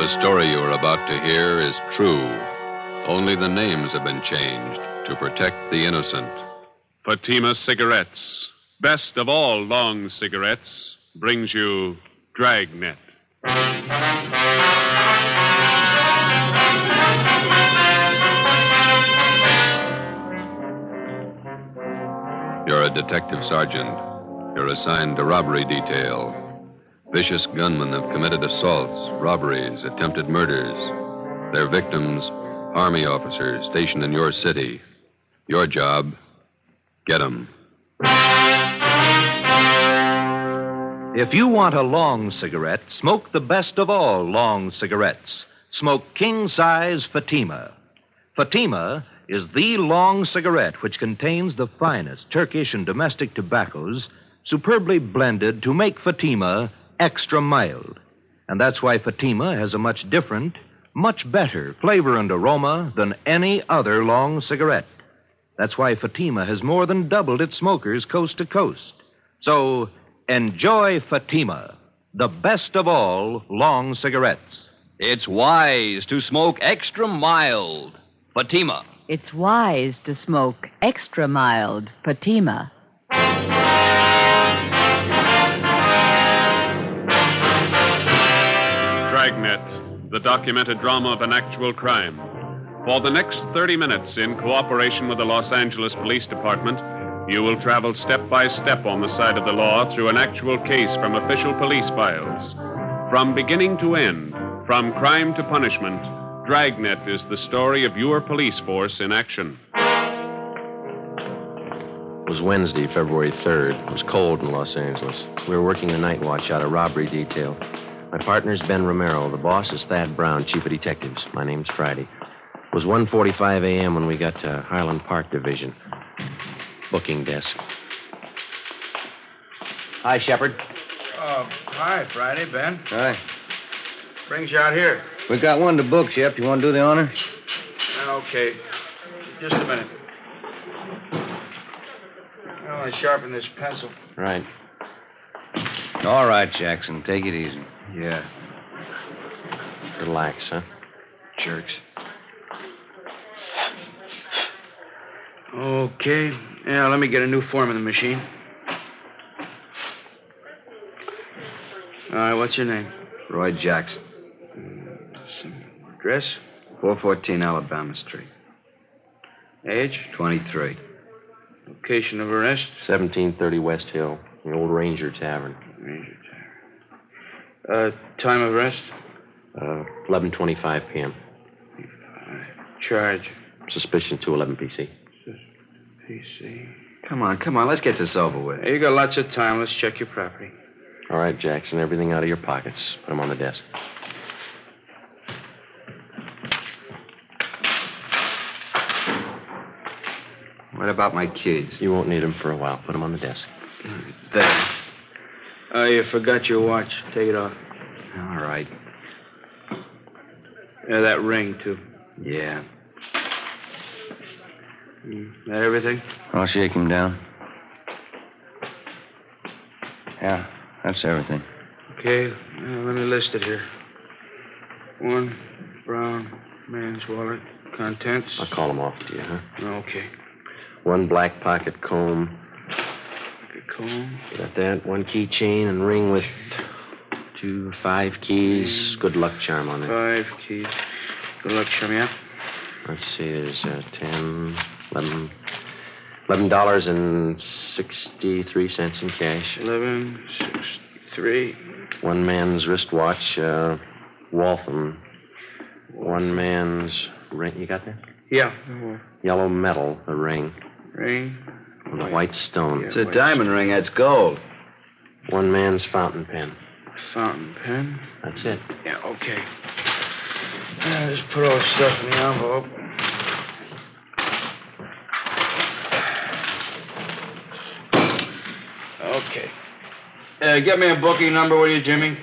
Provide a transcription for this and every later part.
The story you are about to hear is true. Only the names have been changed to protect the innocent. Fatima Cigarettes, best of all long cigarettes, brings you Dragnet. You're a detective sergeant. You're assigned to robbery detail. Vicious gunmen have committed assaults, robberies, attempted murders. Their victims, Army officers stationed in your city. Your job, get them. If you want a long cigarette, smoke the best of all long cigarettes. Smoke king-size Fatima. Fatima is the long cigarette which contains the finest Turkish and domestic tobaccos superbly blended to make Fatima extra mild. And that's why Fatima has a much different, much better flavor and aroma than any other long cigarette. That's why Fatima has more than doubled its smokers coast to coast. So enjoy Fatima, the best of all long cigarettes. It's wise to smoke extra mild. Fatima. It's wise to smoke extra mild Fatima. Dragnet, the documented drama of an actual crime. For the next 30 minutes, in cooperation with the Los Angeles Police Department, you will travel step by step on the side of the law through an actual case from official police files. From beginning to end, from crime to punishment, Dragnet is the story of your police force in action. It was Wednesday, February 3rd. It was cold in Los Angeles. We were working the night watch out of robbery detail. My partner's Ben Romero. The boss is Thad Brown, chief of detectives. My name's Friday. It was 1:45 a.m. when we got to Highland Park Division. Booking desk. Hi, Shepard. Oh, hi, Friday, Ben. Hi. Brings you out here. We got one to book, Shep. You want to do the honor? Okay. Just a minute. I want to sharpen this pencil. Right. All right, Jackson. Take it easy. Yeah. Relax, huh? Jerks. Okay. Yeah, let me get a new form in the machine. All right, what's your name? Roy Jackson. Address? 414 Alabama Street. Age? 23. Location of arrest? 1730 West Hill, the old Ranger Tavern. Ranger Tavern. Time of arrest? 11:25 p.m. Charge? Suspicion 211 PC. PC. Come on. Let's get this over with. Hey, you got lots of time. Let's check your property. All right, Jackson, everything out of your pockets. Put them on the desk. What about my kids? You won't need them for a while. Put them on the desk. There. Oh, you forgot your watch. Take it off. All right. Yeah, that ring, too. Yeah. That everything? I'll shake him down. Yeah, that's everything. Okay, let me list it here. 1 brown man's wallet. Contents? I'll call them off to you, huh? Okay. 1 black pocket comb. Pocket comb. Got that? 1 keychain and ring with 5 keys. Good luck charm on it. 5 keys. Good luck charm, yeah. Let's see, there's 10, $11.63 in cash. 11.63. 1 man's wristwatch, Waltham. 1 man's ring. You got that? Yeah. Yellow metal, the ring. Ring. With a white stone. Yeah, It's a diamond ring. That's gold. 1 man's fountain pen. Fountain pen. That's it. Yeah, okay. Just put all the stuff in the envelope. Okay. Get me a booking number, will you, Jimmy?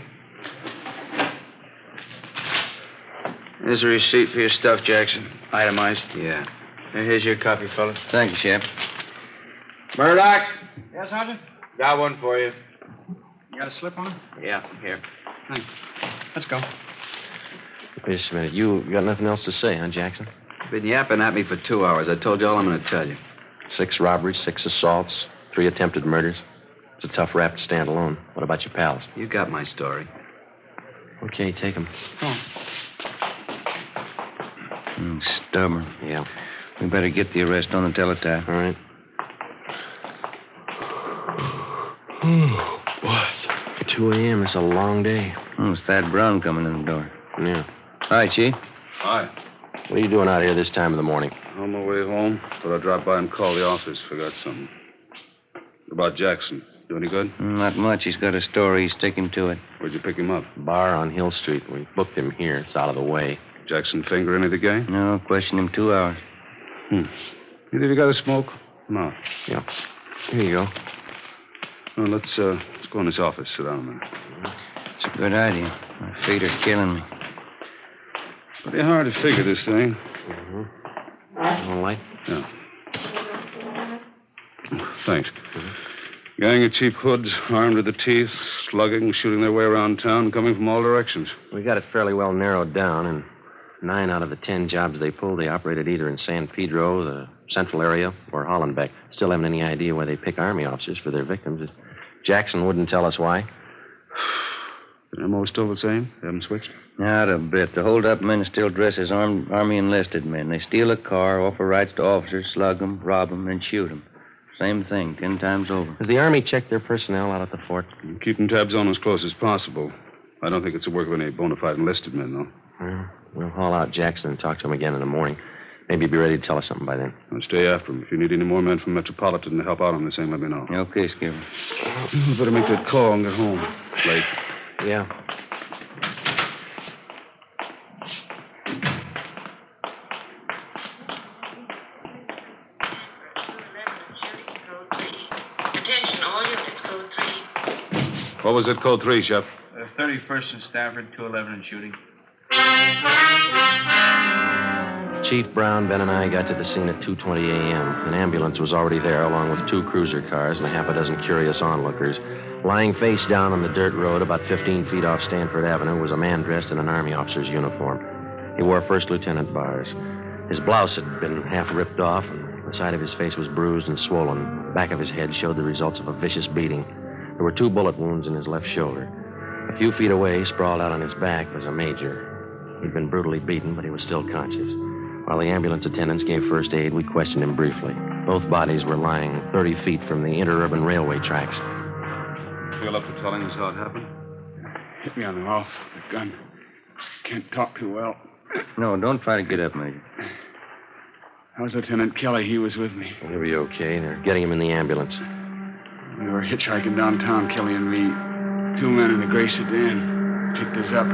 Here's a receipt for your stuff, Jackson. Itemized. Yeah. And here's your copy, fellas. Thank you, Shep. Murdoch. Yes, Sergeant? Got one for you. You got a slip on it? Yeah, here. Thanks. Let's go. Wait just a minute. You got nothing else to say, huh, Jackson? Been yapping at me for 2 hours. I told you all I'm going to tell you. 6 robberies, 6 assaults, 3 attempted murders. It's a tough rap to stand alone. What about your pals? You got my story. Okay, take them. Stubborn. Yeah. We better get the arrest on the teletype. All right. What? 2 a.m. It's a long day. It's Thad Brown coming in the door. Yeah. Hi, Chief. Hi. What are you doing out here this time of the morning? On my way home, thought I'd drop by and call the office. Forgot something. About Jackson. Do any good? Not much. He's got a story. He's sticking to it. Where'd you pick him up? Bar on Hill Street. We booked him here. It's out of the way. Jackson finger any of the gang? No, questioned him 2 hours. Either you got a smoke? No. Yeah. Here you go. Well, let's go in his office. Sit down a minute. It's a good idea. My feet are killing me. Pretty hard to figure this thing. All right. Yeah. Thanks. Gang of cheap hoods, armed to the teeth, slugging, shooting their way around town, coming from all directions. We got it fairly well narrowed down, and 9 out of the 10 jobs they pulled, they operated either in San Pedro, the central area, or Hollenbeck. Still haven't any idea why they pick Army officers for their victims. Jackson wouldn't tell us why. The MO's still the same? They haven't switched? Not a bit. The hold-up men still dress as Army enlisted men. They steal a car, offer rights to officers, slug them, rob them, and shoot them. Same thing, 10 times over. Has the Army checked their personnel out at the fort? Keeping tabs on as close as possible. I don't think it's the work of any bona fide enlisted men, though. Well, we'll haul out Jackson and talk to him again in the morning. Maybe he'll be ready to tell us something by then. I'll stay after him. If you need any more men from Metropolitan to help out on this thing, let me know. Okay, Skipper. You better make that call and get home. Late. Yeah. Attention, all units, code 3. What was it, code 3, Shep? 31st and Stafford, 211 and shooting. Chief Brown, Ben, and I got to the scene at 2:20 a.m. An ambulance was already there, along with 2 cruiser cars and a half a dozen curious onlookers. Lying face down on the dirt road about 15 feet off Stanford Avenue was a man dressed in an Army officer's uniform. He wore first lieutenant bars. His blouse had been half ripped off, and the side of his face was bruised and swollen. The back of his head showed the results of a vicious beating. There were 2 bullet wounds in his left shoulder. A few feet away, sprawled out on his back, was a major. He'd been brutally beaten, but he was still conscious. While the ambulance attendants gave first aid, we questioned him briefly. Both bodies were lying 30 feet from the interurban railway tracks. Feel up to telling us how it happened? Hit me on the mouth with a gun. Can't talk too well. No, don't try to get up, Major. That was Lieutenant Kelly. He was with me. He'll be okay. They're getting him in the ambulance. We were hitchhiking downtown, Kelly and me. 2 men in a gray sedan picked us up.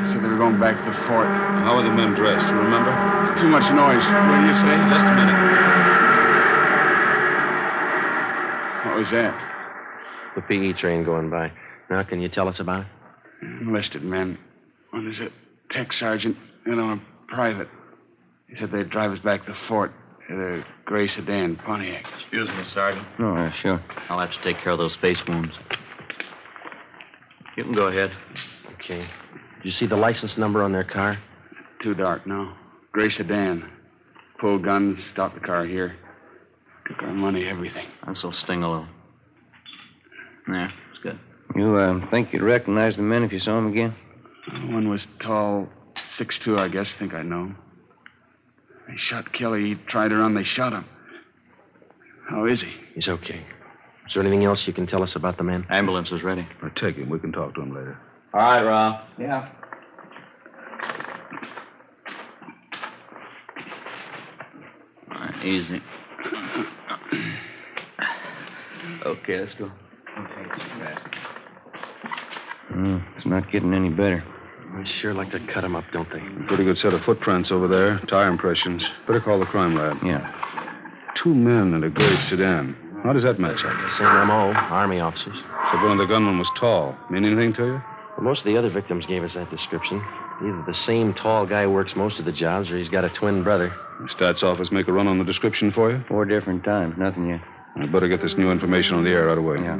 Said they were going back to the fort. How were the men dressed? Do you remember? Too much noise. What do you say? Just a minute. What was that? The PE train going by. Now, can you tell us about it? Enlisted men. One is a tech sergeant, and I'm a private. He said they'd drive us back to the fort in a gray sedan, Pontiac. Excuse me, Sergeant. Oh, sure. I'll have to take care of those face wounds. You can go ahead. Okay. Did you see the license number on their car? Too dark, no. Gray sedan. Pulled guns, stopped the car here. Took our money, everything. This'll sting a little. There, it's good. You think you'd recognize the men if you saw them again? One was tall, 6'2", I guess. Think I know him. They shot Kelly. He tried to run. They shot him. How is he? He's okay. Is there anything else you can tell us about the men? Ambulance is ready. Now, take him. We can talk to him later. All right, Rob. Yeah. All right, easy. Okay, let's go. It's not getting any better. They sure like to cut him up, don't they? Pretty good set of footprints over there. Tire impressions. Better call the crime lab. Yeah. 2 men in a gray sedan. How does that match up? Same M.O., Army officers. Said one of the gunmen was tall. Mean anything to you? Well, most of the other victims gave us that description. Either the same tall guy works most of the jobs, or he's got a twin brother. The stats office make a run on the description for you? 4 different times. Nothing yet. I better get this new information on the air right away. Yeah.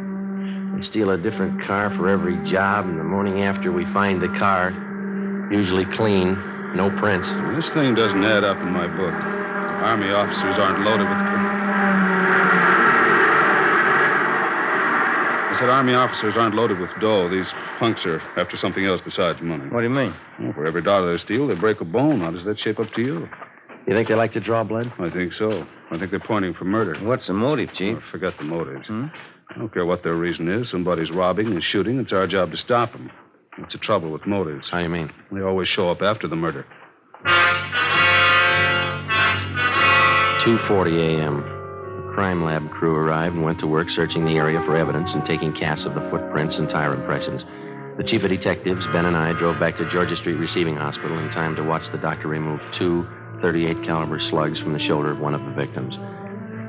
They steal a different car for every job, and the morning after we find the car, usually clean, No prints. This thing doesn't add up in my book. Army officers aren't loaded with... I said Army officers aren't loaded with dough. These punks are after something else besides money. What do you mean? Well, for every dollar they steal, they break a bone. How does that shape up to you? You think they like to draw blood? I think so. I think they're pointing for murder. What's the motive, Chief? Oh, forget the motives. I don't care what their reason is. Somebody's robbing and shooting. It's our job to stop them. What's the trouble with motives? How you mean? They always show up after the murder. 2:40 a.m. The crime lab crew arrived and went to work searching the area for evidence and taking casts of the footprints and tire impressions. The chief of detectives, Ben, and I drove back to Georgia Street Receiving Hospital in time to watch the doctor remove 2 .38 caliber slugs from the shoulder of one of the victims.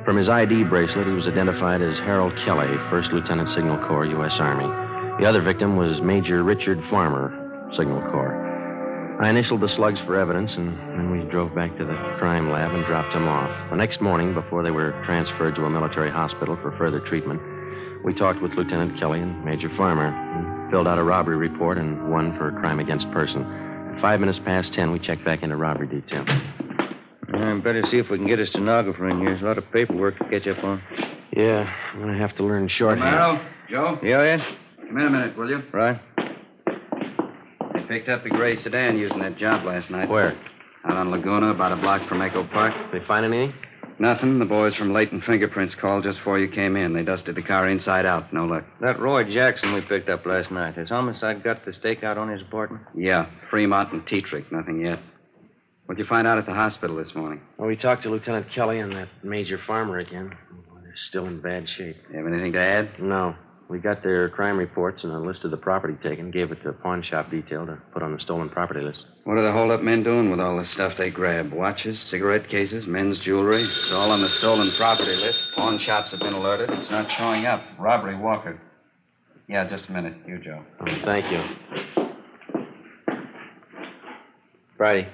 From his ID bracelet, he was identified as Harold Kelly, 1st Lieutenant Signal Corps, U.S. Army. The other victim was Major Richard Farmer, Signal Corps. I initialed the slugs for evidence, and then we drove back to the crime lab and dropped them off. The next morning, before they were transferred to a military hospital for further treatment, we talked with Lieutenant Kelly and Major Farmer and filled out a robbery report and one for a crime against person. At 5 minutes past 10, we checked back into robbery detail. I better see if we can get a stenographer in here. There's a lot of paperwork to catch up on. Yeah, I'm going to have to learn shorthand. Romero, Joe? Yeah, Ed? Come in a minute, will you? Right. They picked up the gray sedan using that job last night. Where? Out on Laguna, about a block from Echo Park. They find anything? Nothing. The boys from Leighton Fingerprints called just before you came in. They dusted the car inside out. No luck. That Roy Jackson we picked up last night. Has homicide got the stakeout on his apartment? Yeah, Fremont and Tetrick. Nothing yet. What'd you find out at the hospital this morning? Well, we talked to Lieutenant Kelly and that Major Farmer again. They're still in bad shape. You have anything to add? No. We got their crime reports and a list of the property taken, gave it to pawn shop detail to put on the stolen property list. What are the hold-up men doing with all the stuff they grab? Watches, cigarette cases, men's jewelry? It's all on the stolen property list. Pawn shops have been alerted. It's not showing up. Robbery, Walker. Yeah, just a minute. You, Joe. Oh, thank you. Friday.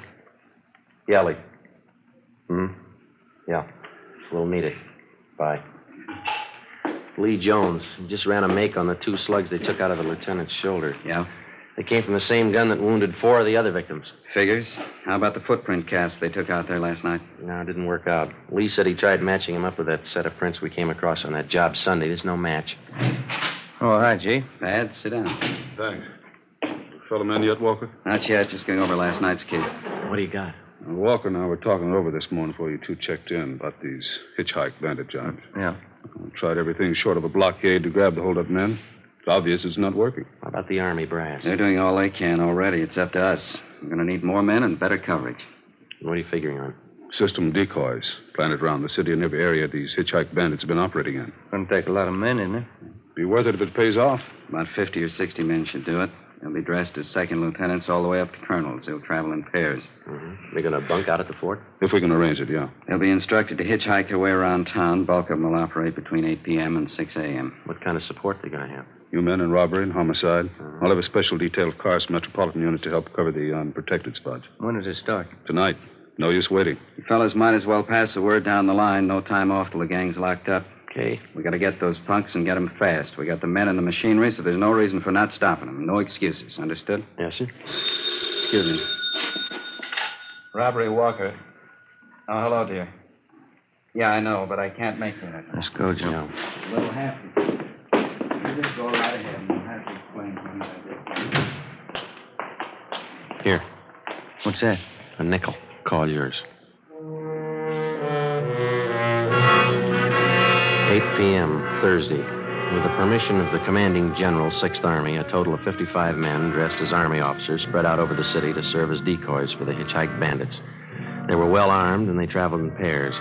Yelly. Yeah. We'll meet it. Bye. Lee Jones. He just ran a make on the 2 slugs they took out of the lieutenant's shoulder. Yeah? They came from the same gun that wounded 4 of the other victims. Figures. How about the footprint cast they took out there last night? No, it didn't work out. Lee said he tried matching him up with that set of prints we came across on that job Sunday. There's no match. Oh, hi, G. Bad. Sit down. Thanks. Fellow man yet, Walker? Not yet. Just going over last night's case. What do you got? Walker and I were talking over this morning before you two checked in about these hitchhike bandit jobs. Yeah. I tried everything short of a blockade to grab the hold-up men. It's obvious it's not working. How about the Army brass? They're doing all they can already. It's up to us. We're going to need more men and better coverage. What are you figuring on? System decoys planted around the city and every area these hitchhike bandits have been operating in. Gonna take a lot of men, isn't it? Be worth it if it pays off. About 50 or 60 men should do it. They'll be dressed as second lieutenants all the way up to colonels. They'll travel in pairs. They're going to bunk out at the fort? If we can arrange it, yeah. They'll be instructed to hitchhike their way around town. Bulk of them will operate between 8 p.m. and 6 a.m. What kind of support are they going to have? You men in robbery and homicide. I'll have a special detailed cars from Metropolitan Unit to help cover the unprotected spots. When does it start? Tonight. No use waiting. You fellas might as well pass the word down the line. No time off till the gang's locked up. Okay. We got to get those punks and get them fast. We got the men and the machinery, so there's no reason for not stopping them. No excuses. Understood? Yes, sir. Excuse me. Robbery, Walker. Oh, hello, dear. Yeah, I know, but I can't make that. Let's go, Joe. A little happy. You just go right ahead and you'll have to explain things I did. Here. What's that? A nickel. Call yours. 8 p.m., Thursday. With the permission of the commanding general, 6th Army, a total of 55 men dressed as Army officers spread out over the city to serve as decoys for the hitchhiked bandits. They were well armed, and they traveled in pairs.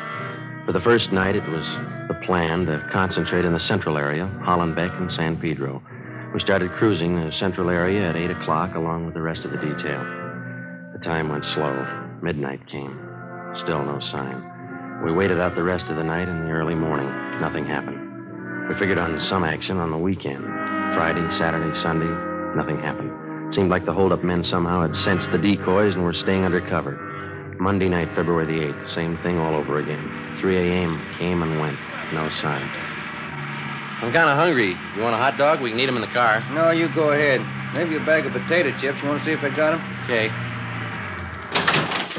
For the first night, it was the plan to concentrate in the central area, Hollenbeck and San Pedro. We started cruising the central area at 8 o'clock along with the rest of the detail. The time went slow. Midnight came. Still no sign. We waited out the rest of the night and the early morning. Nothing happened. We figured on some action on the weekend. Friday, Saturday, Sunday, nothing happened. It seemed like the hold-up men somehow had sensed the decoys and were staying under cover. Monday night, February the 8th, same thing all over again. 3 a.m. came and went. No sign. I'm kind of hungry. You want a hot dog? We can eat them in the car. No, you go ahead. Maybe a bag of potato chips. You want to see if I got them? Okay.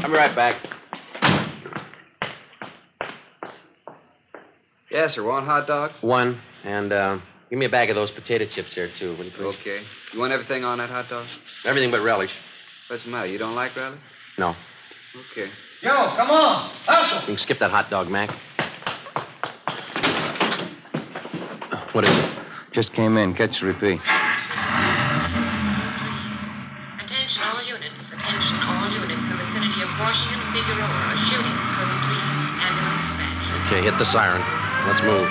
I'll be right back. Yes, sir. Want hot dog? One. And give me a bag of those potato chips there, too, will you please? Okay. You want everything on that hot dog? Everything but relish. What's the matter? You don't like relish? No. Okay. Joe, come on. Hustle. You can skip that hot dog, Mac. What is it? Just came in. Catch the repeat. Attention all units. Attention all units. The vicinity of Washington, Figueroa. A shooting. Code 3. Ambulance dispatch. Okay, hit the siren. Let's move.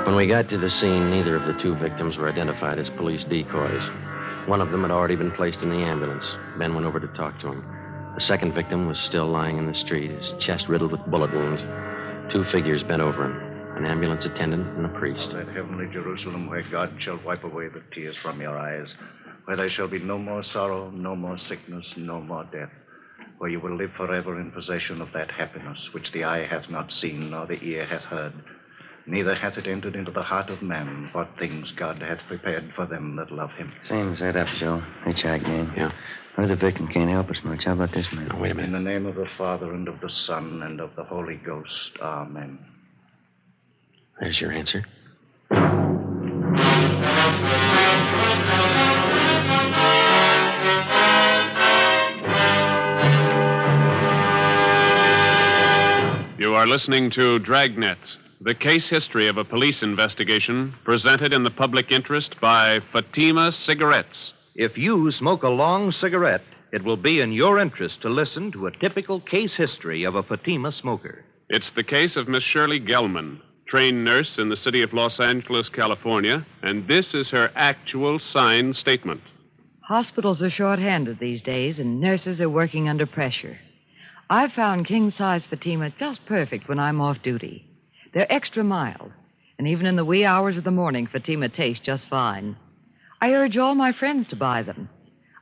When we got to the scene, neither of the two victims were identified as police decoys. One of them had already been placed in the ambulance. Ben went over to talk to him. The second victim was still lying in the street, his chest riddled with bullet wounds. Two figures bent over him, an ambulance attendant and a priest. That heavenly Jerusalem where God shall wipe away the tears from your eyes, where there shall be no more sorrow, no more sickness, no more death, where you will live forever in possession of that happiness which the eye hath not seen nor the ear hath heard, neither hath it entered into the heart of man what things God hath prepared for them that love him. Same as that up, Joe. Hitchhike man. Yeah. Well, the victim can't help us much. How about this man? Oh, wait a minute. In the name of the Father, and of the Son, and of the Holy Ghost. Amen. There's your answer. You are listening to Dragnet, the case history of a police investigation presented in the public interest by Fatima Cigarettes. If you smoke a long cigarette, it will be in your interest to listen to a typical case history of a Fatima smoker. It's the case of Miss Shirley Gelman, trained nurse in the city of Los Angeles, California, and this is her actual signed statement. Hospitals are short-handed these days, and nurses are working under pressure. I've found king-size Fatima just perfect when I'm off duty. They're extra mild, and even in the wee hours of the morning, Fatima tastes just fine. I urge all my friends to buy them.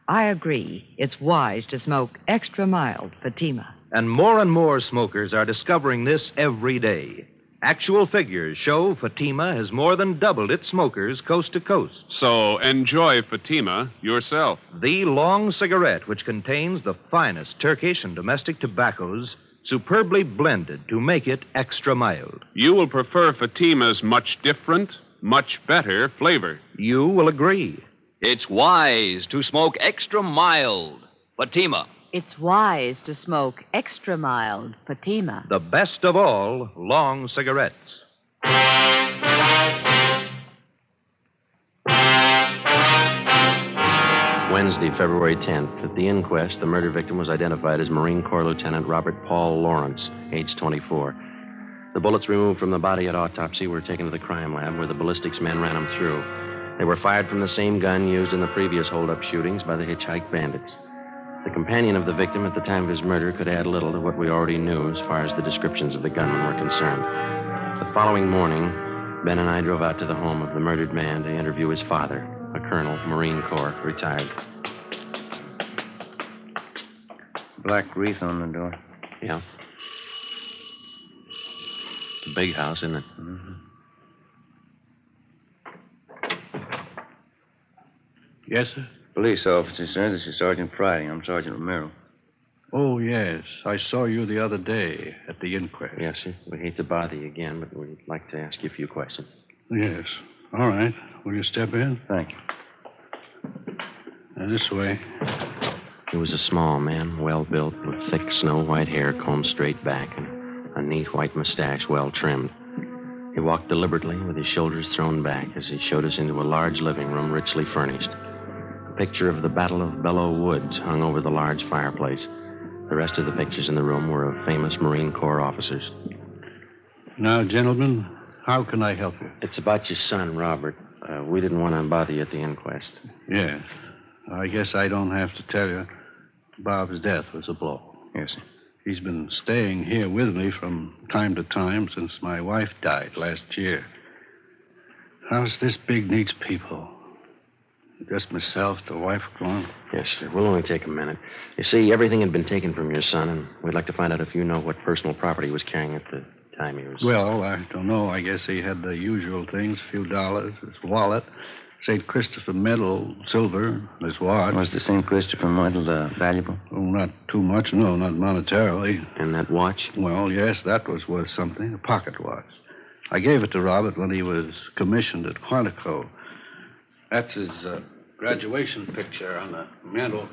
I agree. It's wise to smoke extra mild Fatima. And more smokers are discovering this every day. Actual figures show Fatima has more than doubled its smokers coast to coast. So enjoy Fatima yourself. The long cigarette, which contains the finest Turkish and domestic tobaccos, superbly blended to make it extra mild. You will prefer Fatima's much different, much better flavor. You will agree. It's wise to smoke extra mild Fatima. It's wise to smoke extra mild Fatima. The best of all long cigarettes. Wednesday, February 10th. At the inquest, the murder victim was identified as Marine Corps Lieutenant Robert Paul Lawrence, age 24. The bullets removed from the body at autopsy were taken to the crime lab where the ballistics men ran them through. They were fired from the same gun used in the previous hold-up shootings by the hitchhike bandits. The companion of the victim at the time of his murder could add little to what we already knew as far as the descriptions of the gunmen were concerned. The following morning, Ben and I drove out to the home of the murdered man to interview his father, a colonel, Marine Corps, retired. Black wreath on the door. Yeah. It's a big house, isn't it? Mm-hmm. Yes, sir? Police officer, sir. This is Sergeant Friday. I'm Sergeant Romero. Oh, yes. I saw you the other day at the inquest. Yes, sir. We hate to bother you again, but we'd like to ask you a few questions. Yes. All right. Will you step in? Thank you. This way. He was a small man, well-built, with thick snow-white hair combed straight back and a neat white mustache well trimmed. He walked deliberately with his shoulders thrown back as he showed us into a large living room richly furnished. A picture of the Battle of Belleau Woods hung over the large fireplace. The rest of the pictures in the room were of famous Marine Corps officers. Now, gentlemen, how can I help you? It's about your son, Robert. We didn't want to bother you at the inquest. Yes. I guess I don't have to tell you. Bob's death was a blow. Yes, sir. He's been staying here with me from time to time since my wife died last year. House this big needs people. Just myself, the wife gone. Yes, sir. We'll only take a minute. You see, everything had been taken from your son, and we'd like to find out if you know what personal property he was carrying at the time he was... Well, I don't know. I guess he had the usual things, a few dollars, his wallet, St. Christopher medal, silver, his watch. Was the St. Christopher medal valuable? Oh, not too much, no, not monetarily. And that watch? Well, yes, that was worth something, a pocket watch. I gave it to Robert when he was commissioned at Quantico. That's his graduation picture on the mantel.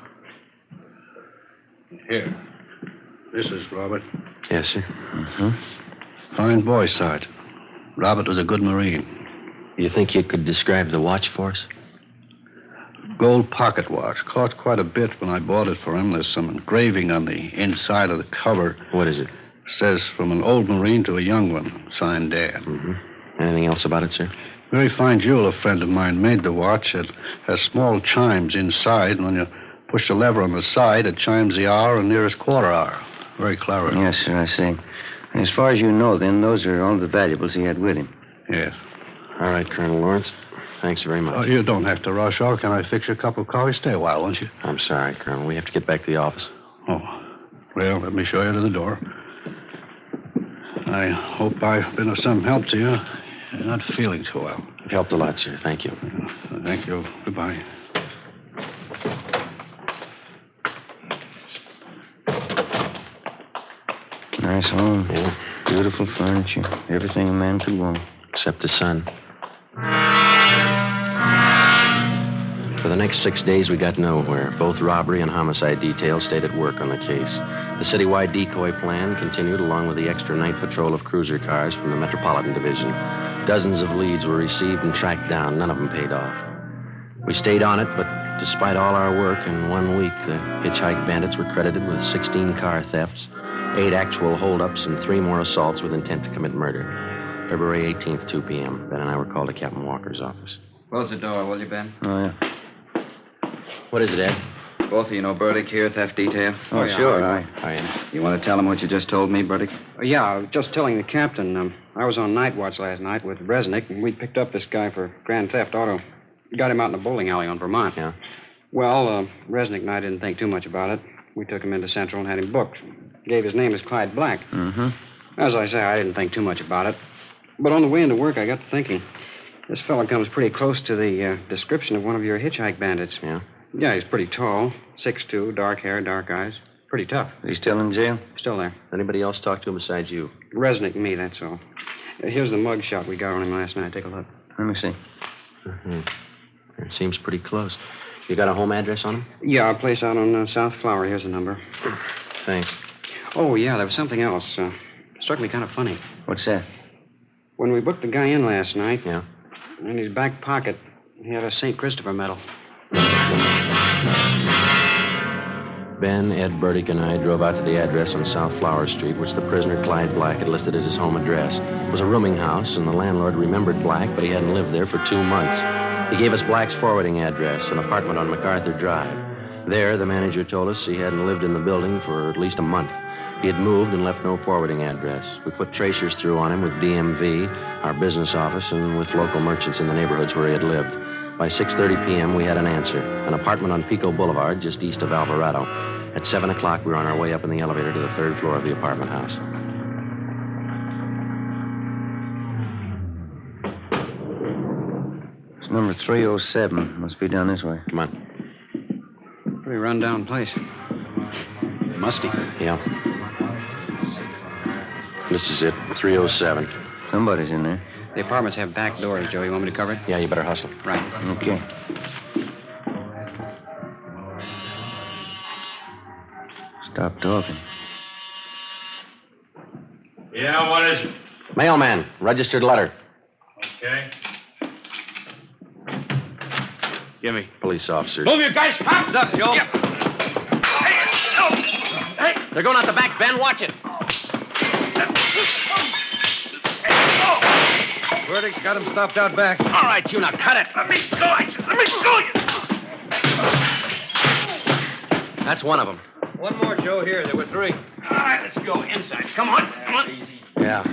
Here. This is Robert. Yes, sir. Mm-hmm. Fine boy, Sergeant. Robert was a good Marine. You think you could describe the watch for us? Gold pocket watch. Cost quite a bit when I bought it for him. There's some engraving on the inside of the cover. What is it? Says from an old Marine to a young one. Signed Dad. Mm-hmm. Anything else about it, sir? Very fine jeweler friend of mine made the watch. It has small chimes inside. And when you push the lever on the side, it chimes the hour and nearest quarter hour. Very clever. Yes, sir, I see. And as far as you know, then, those are all the valuables he had with him. Yes. All right, Colonel Lawrence. Thanks very much. Oh, you don't have to rush off. Can I fix you a cup of coffee? Stay a while, won't you? I'm sorry, Colonel. We have to get back to the office. Oh. Well, let me show you to the door. I hope I've been of some help to you. You're not feeling too well. You've helped a lot, sir. Thank you. Thank you. Goodbye. Nice home. Yeah. Beautiful furniture. Everything a man could want. Except the sun. For the next 6 days, we got nowhere. Both robbery and homicide details stayed at work on the case. The citywide decoy plan continued along with the extra night patrol of cruiser cars from the Metropolitan Division. Dozens of leads were received and tracked down. None of them paid off. We stayed on it, but despite all our work, in 1 week, the hitchhike bandits were credited with 16 car thefts, 8 actual holdups, and 3 more assaults with intent to commit murder. February 18th, 2 p.m. Ben and I were called to Captain Walker's office. Close the door, will you, Ben? Oh, yeah. What is it, Ed? Both of you know Burdick here, theft detail? Oh, yeah, sure. Hi. You want to tell him what you just told me, Burdick? Yeah, I was just telling the captain. I was on night watch last night with Resnick, and we picked up this guy for grand theft auto. Got him out in a bowling alley on Vermont. Yeah. Well, Resnick and I didn't think too much about it. We took him into Central and had him booked. Gave his name as Clyde Black. Mm-hmm. As I say, I didn't think too much about it. But on the way into work, I got to thinking. This fellow comes pretty close to the description of one of your hitchhike bandits. Yeah? Yeah, he's pretty tall, 6'2", dark hair, dark eyes. Pretty tough. He's still in jail? Still there. Anybody else talk to him besides you? Resnick and me, that's all. Here's the mug shot we got on him last night. Take a look. Let me see. Mm-hmm. It seems pretty close. You got a home address on him? Yeah, a place out on South Flower. Here's the number. Thanks. Oh, yeah, there was something else. Struck me kind of funny. What's that? When we booked the guy in last night... Yeah? In his back pocket, he had a St. Christopher medal. Ben, Ed, Burdick, and I drove out to the address on South Flower Street, which the prisoner Clyde Black had listed as his home address. It was a rooming house, and the landlord remembered Black, but he hadn't lived there for 2 months. He gave us Black's forwarding address, an apartment on MacArthur Drive. There, the manager told us he hadn't lived in the building for at least a month. He had moved and left no forwarding address. We put tracers through on him with DMV, our business office, and with local merchants in the neighborhoods where he had lived. By 6:30 p.m., we had an answer. An apartment on Pico Boulevard, just east of Alvarado. At 7 o'clock, we were on our way up in the elevator to the 3rd floor of the apartment house. It's number 307. Must be down this way. Come on. Pretty run-down place. Musty. Yeah. This is it, 307. Somebody's in there. The apartments have back doors, Joe. You want me to cover it? Yeah, you better hustle. Right. Okay. Stop talking. Yeah, what is it? Mailman, registered letter. Okay. Give me. Police officers. Move you guys. Hands up, Joe. Yeah. Hey. They're going out the back, Ben. Watch it. Burdick's got him stopped out back. All right, you now, cut it. Let me go. I said, let me go. That's one of them. One more, Joe, here. There were 3. All right, let's go inside. Come on. Come on. Yeah,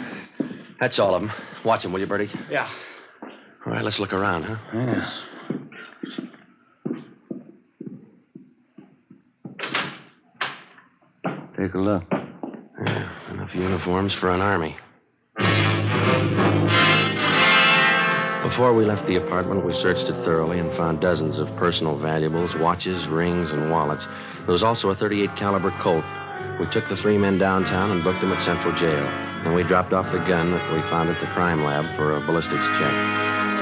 that's all of them. Watch them, will you, Bertie? Yeah. All right, let's look around, huh? Yeah. Take a look. Yeah, enough uniforms for an army. Before we left the apartment, we searched it thoroughly and found dozens of personal valuables, watches, rings, and wallets. There was also a .38 caliber Colt. We took the 3 men downtown and booked them at Central Jail. Then we dropped off the gun that we found at the crime lab for a ballistics check.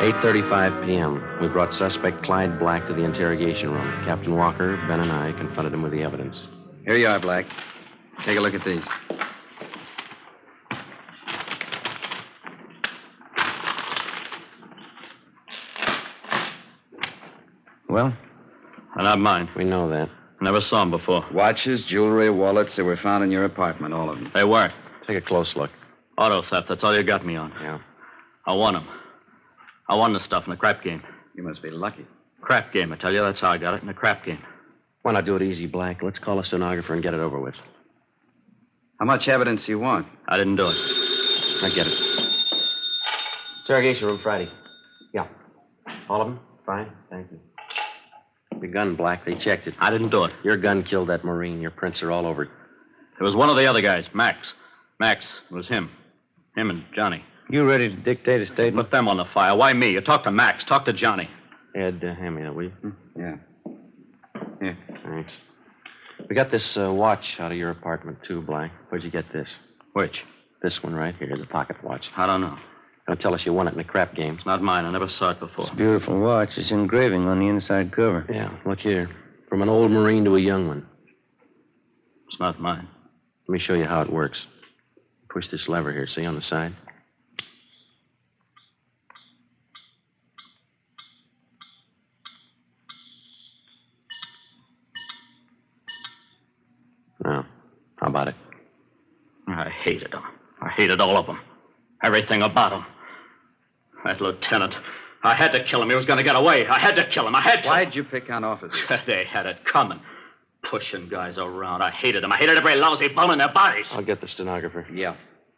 8:35 p.m., we brought suspect Clyde Black to the interrogation room. Captain Walker, Ben, and I confronted him with the evidence. Here you are, Black. Take a look at these. Well, they're not mine. We know that. Never saw them before. Watches, jewelry, wallets, they were found in your apartment, all of them. They were. Take a close look. Auto theft, that's all you got me on. Yeah. I won them. I won the stuff in a crap game. You must be lucky. Crap game, I tell you. That's how I got it, in a crap game. Why not do it easy, Black? Let's call a stenographer and get it over with. How much evidence do you want? I didn't do it. I get it. Interrogation room, Friday. Yeah. All of them? Fine, thank you. Your gun, Black. They checked it. I didn't do it. Your gun killed that Marine. Your prints are all over it. It was one of the other guys, Max. Max, it was him. Him and Johnny. You ready to dictate a statement? Put them on the file. Why me? You talk to Max. Talk to Johnny. Ed, hand me that, will you? Yeah. Here. Thanks. We got this watch out of your apartment, too, Black. Where'd you get this? Which? This one right here, the pocket watch. I don't know. Don't tell us you won it in a crap game. It's not mine. I never saw it before. It's a beautiful watch. It's engraving on the inside cover. Yeah, look here. From an old Marine to a young one. It's not mine. Let me show you how it works. Push this lever here, see, on the side? Now, how about it? I hated them. I hated all of them. Everything about them. That lieutenant. I had to kill him. He was going to get away. I had to kill him. I had to. Why'd you pick on officers? They had it coming. Pushing guys around. I hated them. I hated every lousy bone in their bodies. I'll get the stenographer. Yeah.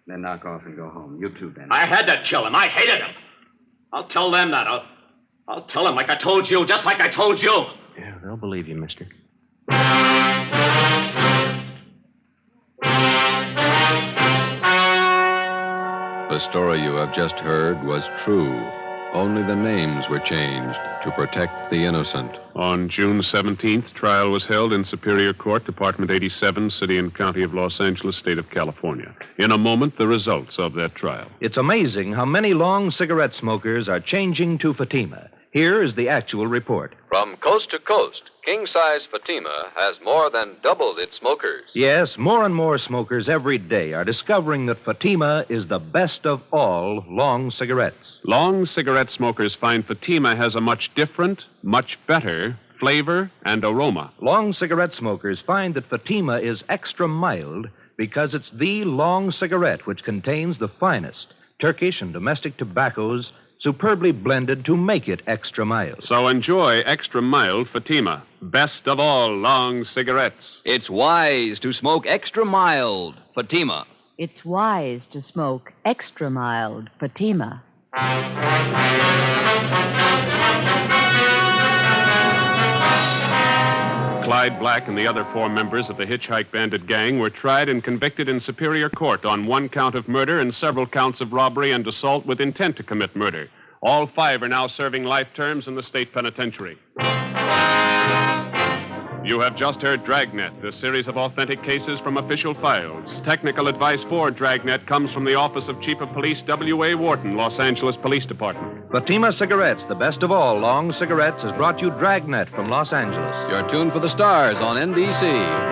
Then knock off and go home. You too, Ben. I had to kill him. I hated him. I'll tell them that. I'll tell them like I told you, just like I told you. Yeah, they'll believe you, mister. The story you have just heard was true. Only the names were changed to protect the innocent. On June 17th, trial was held in Superior Court, Department 87, City and County of Los Angeles, State of California. In a moment, the results of that trial. It's amazing how many long cigarette smokers are changing to Fatima. Here is the actual report. From coast to coast, king-size Fatima has more than doubled its smokers. Yes, more and more smokers every day are discovering that Fatima is the best of all long cigarettes. Long cigarette smokers find Fatima has a much different, much better flavor and aroma. Long cigarette smokers find that Fatima is extra mild because it's the long cigarette which contains the finest Turkish and domestic tobaccos superbly blended to make it extra mild. So enjoy extra mild Fatima, best of all long cigarettes. It's wise to smoke extra mild Fatima. It's wise to smoke extra mild Fatima. Clyde Black and the other 4 members of the Hitchhike Bandit gang were tried and convicted in Superior Court on 1 count of murder and several counts of robbery and assault with intent to commit murder. All 5 are now serving life terms in the state penitentiary. You have just heard Dragnet, a series of authentic cases from official files. Technical advice for Dragnet comes from the Office of Chief of Police W.A. Wharton, Los Angeles Police Department. Fatima Cigarettes, the best of all long cigarettes, has brought you Dragnet from Los Angeles. You're tuned for the stars on NBC.